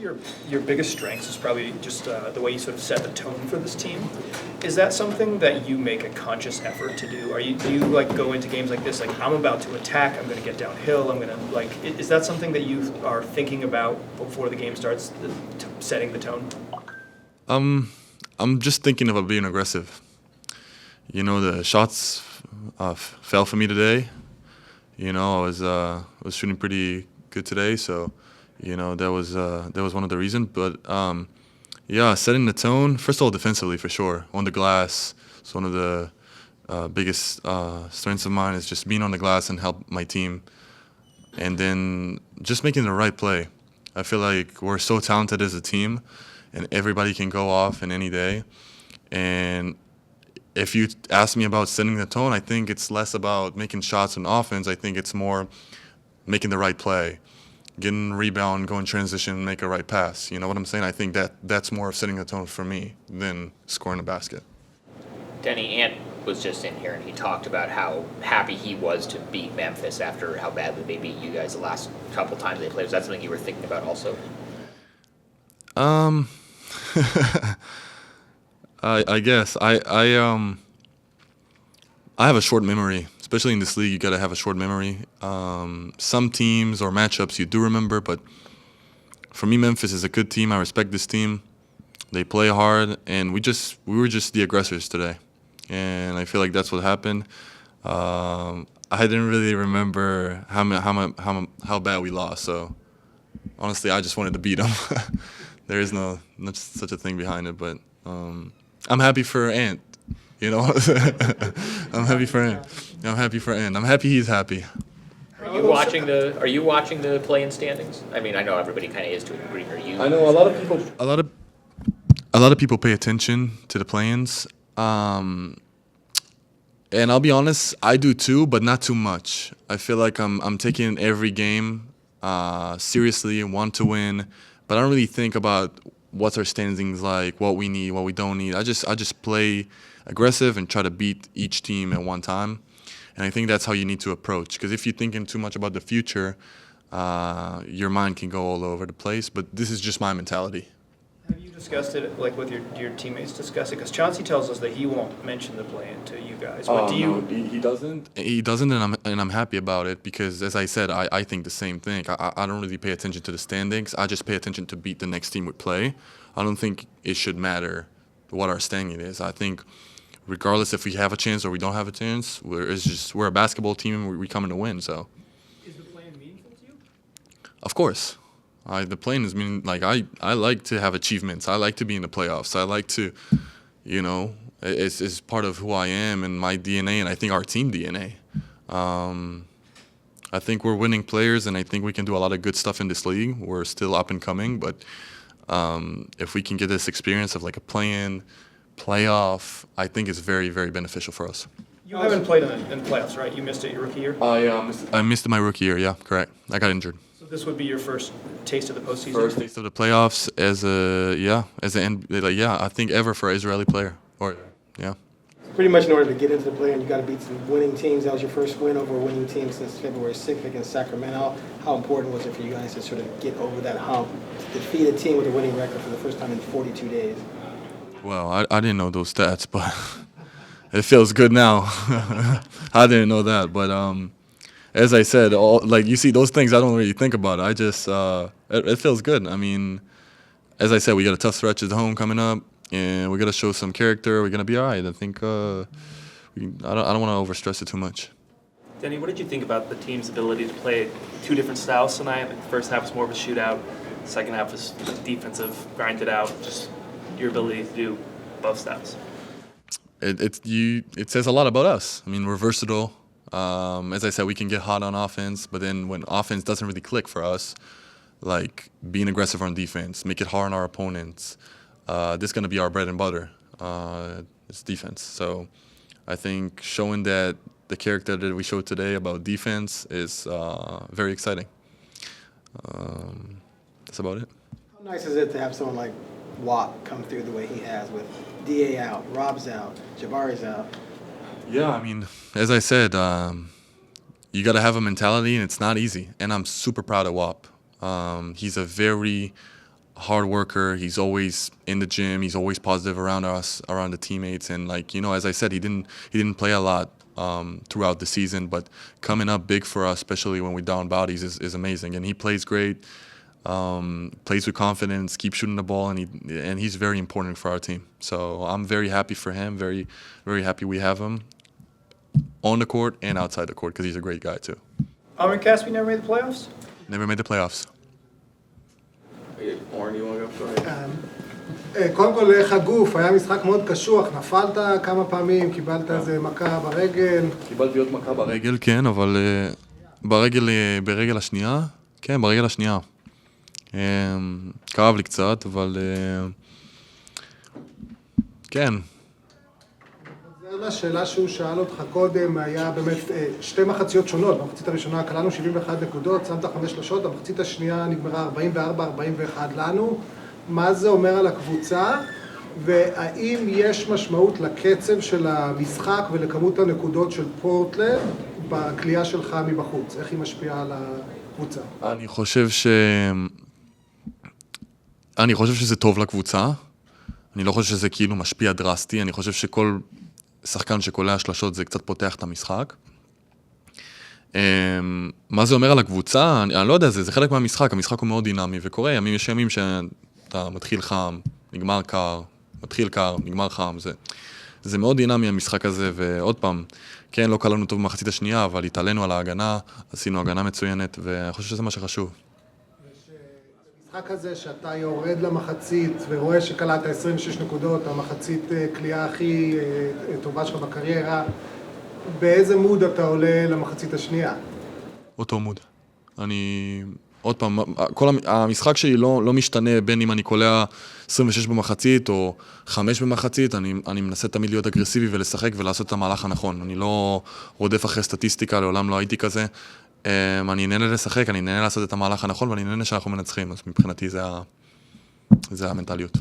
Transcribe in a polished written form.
of your biggest strengths is probably just the way you sort of set the tone for this team. Is that something that you make a conscious effort to do? Do you like go into games like this, like I'm about to attack, I'm going to get downhill, I'm going to like, is that something that you are thinking about before the game starts, setting the tone? I'm just thinking about being aggressive. You know, the shots fell for me today. You know, I was shooting pretty good today, so you know that was one of the reasons. But yeah, setting the tone. First of all, defensively for sure. On the glass, it's one of the biggest strengths of mine is just being on the glass and help my team. And then just making the right play. I feel like we're so talented as a team, and everybody can go off in any day. And if you ask me about setting the tone, I think it's less about making shots on offense. I think it's more making the right play, getting a rebound, going transition, make a right pass. You know what I'm saying? I think that's more of setting the tone for me than scoring a basket. Deni, Ant was just in here, and he talked about how happy he was to beat Memphis after how badly they beat you guys the last couple times they played. Was that something you were thinking about also? I guess I have a short memory, especially in this league. You got to have a short memory. Some teams or matchups you do remember, but for me, Memphis is a good team. I respect this team. They play hard, and we were just the aggressors today, and I feel like that's what happened. I didn't really remember how bad we lost, so honestly, I just wanted to beat them. There is not such a thing behind it, but I'm happy for Ant. You know, I'm happy for Ant. I'm happy he's happy. Are you watching the play-in standings? I mean, I know everybody kind of is to a degree. Are you? I know a lot of people pay attention to the play-ins, and I'll be honest, I do too, but not too much. I feel like I'm taking every game seriously and want to win, but I don't really think about what's our standings like, what we need, what we don't need. I just play aggressive and try to beat each team at one time. And I think that's how you need to approach. Because if you're thinking too much about the future, your mind can go all over the place. But this is just my mentality. Have you discussed it, like with your teammates discuss it? Because Chauncey tells us that he won't mention the play-in to you guys. But No, he doesn't. He doesn't, and I'm happy about it because, as I said, I think the same thing. I don't really pay attention to the standings. I just pay attention to beat the next team we play. I don't think it should matter what our standing is. I think regardless if we have a chance or we don't have a chance, we're a basketball team and we're coming to win. So. Is the play-in meaningful to you? Of course. The play-in is like I like to have achievements. I like to be in the playoffs. I like to, you know, it's part of who I am and my DNA, and I think our team DNA. I think we're winning players, and I think we can do a lot of good stuff in this league. We're still up and coming, but if we can get this experience of like a play-in, playoff, I think it's very, very beneficial for us. You haven't played in playoffs, right? You missed it your rookie year? I missed my rookie year, yeah, correct. I got injured. So this would be your first taste of the postseason? First taste of the playoffs I think ever for an Israeli player. Pretty much in order to get into the play-in, you got to beat some winning teams. That was your first win over a winning team since February 6th against Sacramento. How important was it for you guys to sort of get over that hump, to defeat a team with a winning record for the first time in 42 days? Well, I didn't know those stats, but it feels good now. I didn't know that, but as I said, you see those things I don't really think about. I just it feels good. I mean, as I said, we got a tough stretch at home coming up, and we got to show some character. We're gonna be all right. I think I don't want to overstress it too much. Deni, what did you think about the team's ability to play two different styles tonight? Like the first half was more of a shootout, the second half was defensive, grinded out. Just your ability to do both styles. It says a lot about us. I mean, we're versatile. As I said, we can get hot on offense, but then when offense doesn't really click for us, like being aggressive on defense, make it hard on our opponents, this is going to be our bread and butter. It's defense. So I think showing that the character that we showed today about defense is very exciting. That's about it. How nice is it to have someone like Watt come through the way he has with DA out, Rob's out, Jabari's out? Yeah, I mean, as I said, you got to have a mentality, and it's not easy. And I'm super proud of Wap. He's a very hard worker. He's always in the gym. He's always positive around us, around the teammates. And like, you know, as I said, he didn't play a lot throughout the season, but coming up big for us, especially when we down bodies, is amazing. And he plays great, plays with confidence, keeps shooting the ball, and he's very important for our team. So I'm very happy for him, very, very happy we have him on the court and outside the court, because he's a great guy too. Amir Caspi never made the playoffs? Never made the playoffs. Oren, you want to go? Go ahead. קודם כל, איך הגוף? היה משחק מאוד קשוח, נפלת כמה פעמים, קיבלת איזה מכה ברגל. קיבלתי עוד מכה ברגל, כן, אבל ברגל השנייה, כן, ברגל השנייה. כאב לי קצת, אבל כן. השאלה שהוא שאל אותך קודם היה באמת שתי מחציות שונות. במחצית הראשונה כללנו 71 נקודות, שמת 5 שלשות, במחצית השנייה נגמרה 44-41 לנו. מה זה אומר על הקבוצה, והאם יש משמעות לקצב של המשחק ולכמות הנקודות של פורטלנד בקליעה שלך מבחוץ? איך היא משפיעה על הקבוצה? אני חושב שזה טוב לקבוצה. אני לא חושב שזה כאילו משפיע דרסטי. אני חושב שכל שחקן שקולע שלשות זה קצת פותח את המשחק. מה זה אומר על הקבוצה? אני לא יודע, זה חלק מהמשחק. המשחק הוא מאוד דינמי וקורה. יש ימים שאתה מתחיל חם, נגמר קר, מתחיל קר, נגמר חם. זה מאוד דינמי המשחק הזה, ועוד פעם, כן, לא קלענו טוב במחצית השנייה, אבל התעלינו על ההגנה, עשינו הגנה מצוינת, ואני חושב שזה מה שחשוב. המשחק הזה שאתה יורד למחצית ורואה שקלעת 26 נקודות, המחצית קליעה הכי טובה שלך בקריירה, באיזה מוד אתה עולה למחצית השנייה? אותו מוד. עוד פעם, המשחק שלי לא משתנה בין אם אני קולע 26 במחצית או 5 במחצית, אני מנסה תמיד להיות אגרסיבי ולשחק ולעשות את המהלך הנכון. אני לא רודף אחרי סטטיסטיקה, לעולם לא הייתי כזה. אני נהנה לשחק, אני נהנה לעשות את המהלך הנכון, ואני נהנה שאנחנו מנצחים, אז מבחינתי זה המנטליות.